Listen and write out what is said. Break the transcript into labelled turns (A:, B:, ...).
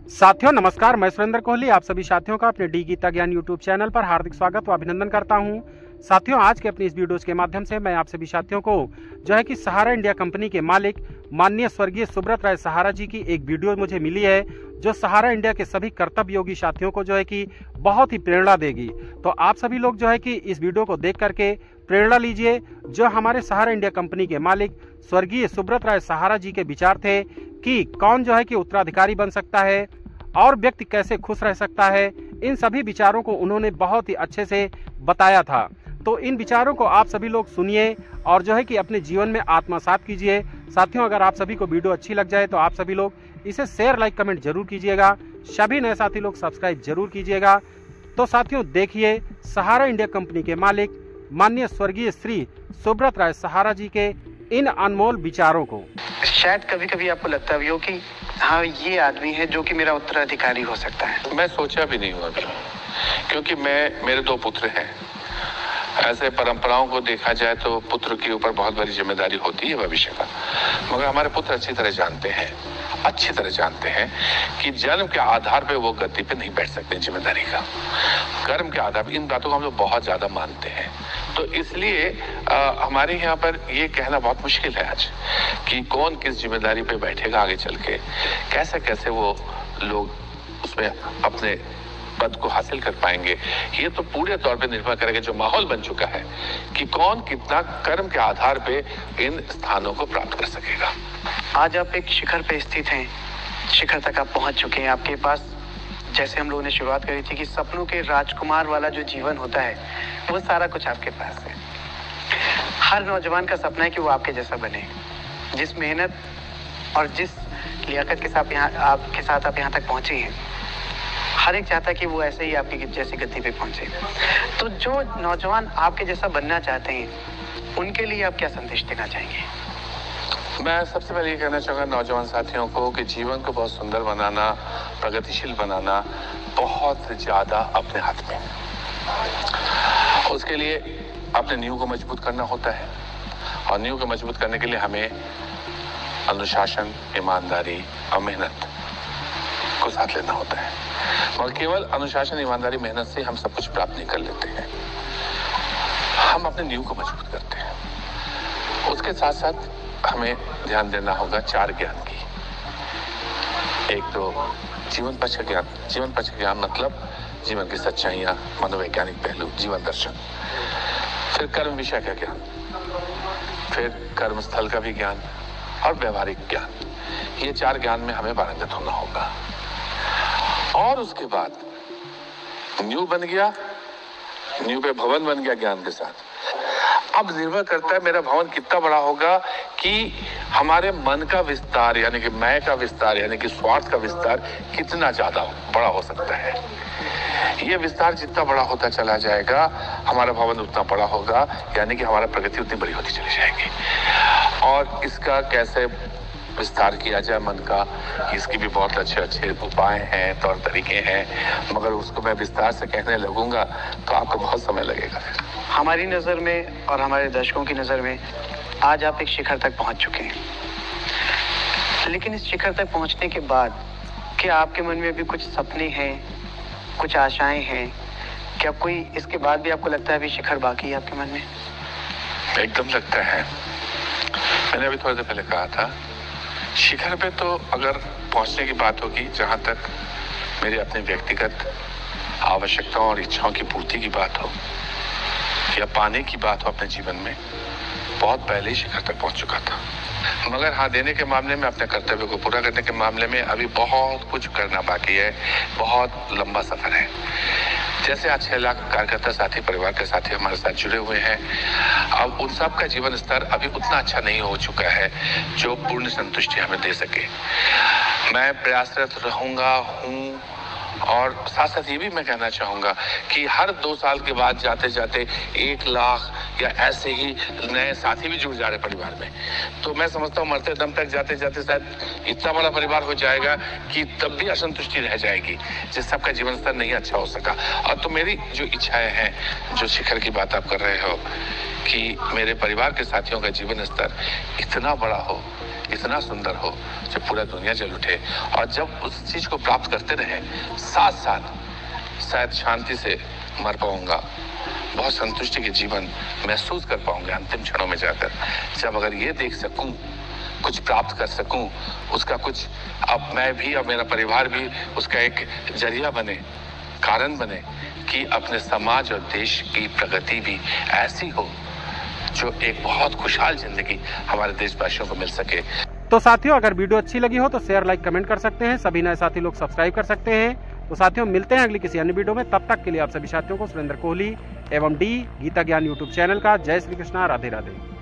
A: साथियों नमस्कार, मैं सुरेंद्र कोहली आप सभी साथियों का अपने डी गीता ज्ञान यूट्यूब चैनल पर हार्दिक स्वागत व अभिनंदन करता हूं। साथियों आज के अपनी इस वीडियोज के माध्यम से मैं आप सभी साथियों को जो है कि सहारा इंडिया कंपनी के मालिक माननीय स्वर्गीय सुब्रत राय सहारा जी की एक वीडियो मुझे मिली है, जो सहारा इंडिया के सभी कर्तव्य योगी साथियों को जो है कि बहुत ही प्रेरणा देगी। तो आप सभी लोग जो है कि इस वीडियो को देख करके प्रेरणा लीजिए। जो हमारे सहारा इंडिया कंपनी के मालिक स्वर्गीय सुब्रत राय सहारा जी के विचार थे कि कौन जो है कि उत्तराधिकारी बन सकता है और व्यक्ति कैसे खुश रह सकता है, इन सभी विचारों को उन्होंने बहुत ही अच्छे से बताया था। तो इन विचारों को आप सभी लोग सुनिए और जो है कि अपने जीवन में आत्मसात कीजिए। साथियों अगर आप सभी को वीडियो अच्छी लग जाए तो आप सभी लोग इसे शेयर लाइक कमेंट जरूर कीजिएगा। सभी नए साथी लोग सब्सक्राइब जरूर कीजिएगा। तो साथियों देखिए सहारा इंडिया कंपनी के मालिक माननीय स्वर्गीय श्री सुब्रत राय सहारा जी के इन अनमोल विचारों को।
B: शायद कभी कभी आपको लगता भी हो कि हाँ ये आदमी है जो कि मेरा उत्तराधिकारी हो सकता है।
C: मैं सोचा भी नहीं हुआ अभी, क्योंकि मेरे दो पुत्र हैं। ऐसे परंपराओं को देखा जाए तो पुत्र के ऊपर बहुत बड़ी जिम्मेदारी होती है भविष्य का, मगर हमारे पुत्र अच्छी तरह जानते हैं कि जन्म के आधार पे वो गद्दी पे नहीं बैठ सकते। जिम्मेदारी का कर्म के आधार पे, इन बातों को हम लोग बहुत ज्यादा मानते हैं। तो इसलिए हमारे यहाँ पर ये कहना बहुत मुश्किल है आज कि कौन किस जिम्मेदारी पे बैठेगा आगे चल के, कैसे वो लोग उसमें अपने पद को हासिल कर पाएंगे। ये तो पूरे तौर पे निर्भर करेगा, जो माहौल बन चुका है कि कौन कितना कर्म के आधार पे इन स्थानों को प्राप्त कर सकेगा।
B: आज आप एक शिखर पे स्थित हैं, शिखर तक आप पहुंच चुके हैं। आपके पास, जैसे हम लोगों ने शुरुआत करी थी कि सपनों के राजकुमार वाला जो जीवन होता है वो सारा कुछ आपके पास है। हर नौजवान का सपना है कि वो आपके जैसा बने, जिस मेहनत और जिस लियाकत के साथ आप यहाँ तक पहुंचे हैं। हर एक चाहता है कि वो ऐसे ही आपकी जैसी गति पे पहुंचे। तो जो नौजवान आपके जैसा बनना चाहते हैं उनके लिए आप क्या संदेश देना चाहेंगे?
C: मैं सबसे पहले ये कहना चाहूँगा नौजवान साथियों को कि जीवन को बहुत सुंदर बनाना, प्रगतिशील बनाना बहुत ज्यादा अपने हाथ में। उसके लिए अपने नींव को मजबूत करना होता है, और नींव को मजबूत करने के लिए हमें अनुशासन, ईमानदारी और मेहनत को साथ लेना होता है। और केवल अनुशासन, ईमानदारी, मेहनत से हम सब कुछ प्राप्त नहीं कर लेते हैं। हम अपने नींव को मजबूत करते हैं। उसके साथ साथ हमें ध्यान देना होगा चार ज्ञान की। एक तो जीवन पक्ष ज्ञान। जीवन पक्ष ज्ञान मतलब जीवन की सच्चाइयां, मनोवैज्ञानिक पहलू, जीवन दर्शन। फिर कर्म विषय का ज्ञान, फिर कर्म स्थल का भी ज्ञान और व्यवहारिक ज्ञान। ये चार ज्ञान में हमें पारंगत होना होगा। और उसके बाद नींव बन गया, नींव पे भवन बन गया ज्ञान के साथ। अब निर्भर करता है मेरा भवन कितना बड़ा होगा कि हमारे मन का विस्तार, यानी कि मैं का विस्तार, यानी कि स्वार्थ का विस्तार कितना ज्यादा बड़ा हो सकता है। ये विस्तार जितना बड़ा होता चला जाएगा, हमारा भवन उतना बड़ा होगा, यानी कि हमारा प्रगति उतनी बड़ी होती चली जाएगी। और इसका कैसे विस्तार किया जाए मन का, इसकी भी बहुत अच्छे उपाय हैं, तौर तरीके हैं, मगर उसको मैं विस्तार से कहने लगूंगा तो आपको बहुत समय लगेगा।
B: हमारी नज़र में और हमारे दर्शकों की नज़र में आज आप एक शिखर तक पहुंच चुके हैं, लेकिन इस शिखर तक पहुंचने के बाद क्या आपके मन में भी कुछ सपने हैं, कुछ आशाएं हैं? क्या कोई इसके बाद भी आपको लगता है अभी शिखर बाकी है आपके मन में?
C: एकदम लगता है। मैंने अभी थोड़ी देर पहले कहा था, शिखर पे तो अगर पहुंचने की बात होगी, जहां तक मेरी अपनी व्यक्तिगत आवश्यकताओं और इच्छाओं की पूर्ति की बात हो या पाने की बात हो अपने जीवन में, बहुत पहले ही शिखर तक पहुंच चुका था। मगर हाँ, देने के मामले में, अपने कर्तव्य को पूरा करने के मामले में अभी बहुत कुछ करना बाकी है, बहुत लंबा सफर है। जैसे आज 6 लाख कार्यकर्ता साथी, परिवार के साथी हमारे साथ जुड़े हुए हैं। अब उन सब का जीवन स्तर अभी उतना अच्छा नहीं हो चुका है जो पूर्ण संतुष्टि हमें दे सके। मैं प्रयासरत रहूंगा हूँ, और साथ साथ ये भी मैं कहना चाहूँगा कि हर 2 साल के बाद जाते जाते 1 लाख या ऐसे ही नए साथी भी जुड़ जा रहे परिवार में। तो मैं समझता हूँ मरते दम तक जाते जाते शायद इतना बड़ा परिवार हो जाएगा कि तब भी असंतुष्टि रह जाएगी, जिस सबका जीवन स्तर नहीं अच्छा हो सका। और तो मेरी जो इच्छाएं हैं, जो शिखर की बात आप कर रहे हो, कि मेरे परिवार के साथियों का जीवन स्तर इतना बड़ा हो, इतना सुंदर हो, जो पूरा दुनिया जल उठे। और जब उस चीज को प्राप्त करते रहे 7 साल, शायद शांति से मर पाऊंगा, बहुत संतुष्टि के जीवन महसूस कर पाऊंगा अंतिम क्षणों में जाकर। जब अगर ये देख सकूं, कुछ प्राप्त कर सकूं, उसका कुछ, अब मैं भी और मेरा परिवार भी उसका एक जरिया बने, कारण बने कि अपने समाज और देश की प्रगति भी ऐसी हो जो एक बहुत खुशहाल जिंदगी हमारे देशवासियों को मिल सके।
A: तो साथियों, अगर वीडियो अच्छी लगी हो तो शेयर, लाइक, कमेंट कर सकते हैं। सभी नए साथी लोग सब्सक्राइब कर सकते हैं। तो साथियों, मिलते हैं अगली किसी अन्य वीडियो में। तब तक के लिए आप सभी साथियों को सुरेंद्र कोहली एवं डी गीता ज्ञान यूट्यूब चैनल का जय श्री कृष्णा, राधे राधे।